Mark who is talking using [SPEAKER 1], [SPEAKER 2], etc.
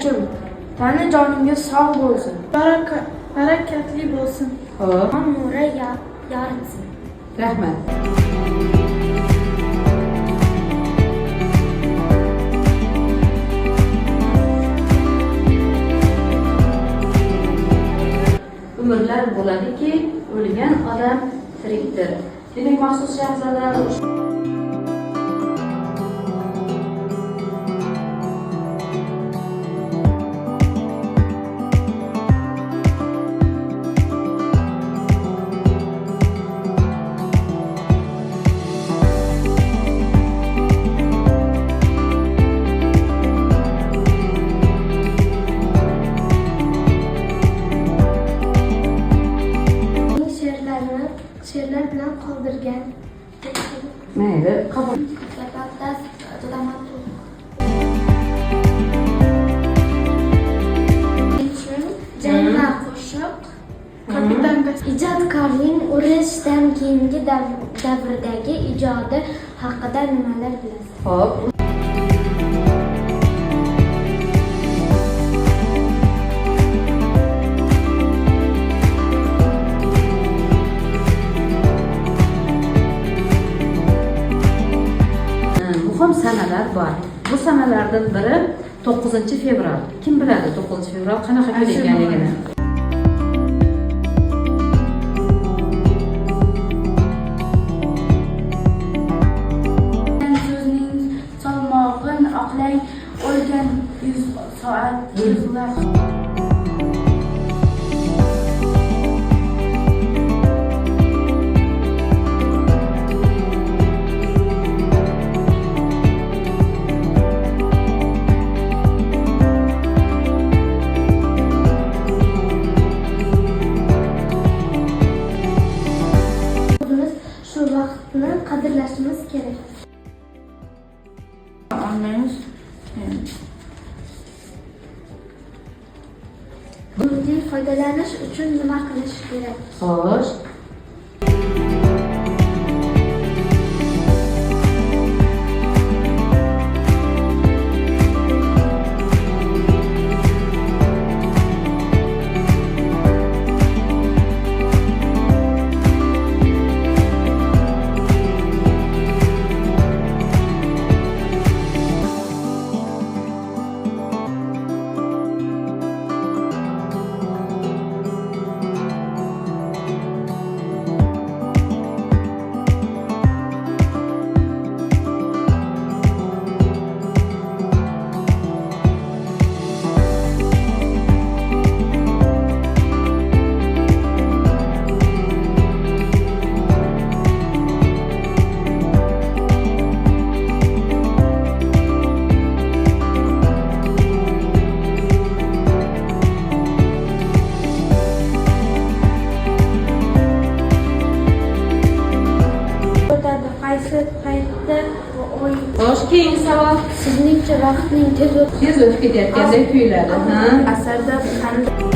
[SPEAKER 1] Onachim, tani joningiz sog' bo'lsin.
[SPEAKER 2] Barakatli bo'lsin.
[SPEAKER 3] Xo'p,
[SPEAKER 4] Nuri yoritsin.
[SPEAKER 3] rahmat. Umrlar bo'ladiki, o'lgan odam tirikdir. Demak, maxsus shahzodalar
[SPEAKER 4] She'rlar bilan qoldirgan.
[SPEAKER 3] mayli, qabul.
[SPEAKER 4] Janna qo'shiq. Ijodkorning urushdan keyingi davrdagi ijodi haqida nimalar bilasiz?
[SPEAKER 3] Xo'p. Muhim sanalar bor. Bu sanalardan biri 9-fevral. Kim biladi 9-fevral qanaqa kun ekanligini?
[SPEAKER 2] So'zning salmog'in oqlang, o'lgan 100 soat yig'lar.
[SPEAKER 4] Shu vaqtni qadrlashimiz kerak.
[SPEAKER 2] Olmaymiz.
[SPEAKER 4] Bundan foydalanish uchun nima qilish kerak?
[SPEAKER 3] Xo'sh.
[SPEAKER 4] Qaysi paytda
[SPEAKER 3] Xo'sh, keyingi savol.
[SPEAKER 4] sizningcha vaqtning tez
[SPEAKER 3] Tez o'tib ketayotgandek tuyuladi, ha?
[SPEAKER 1] Asarda qanday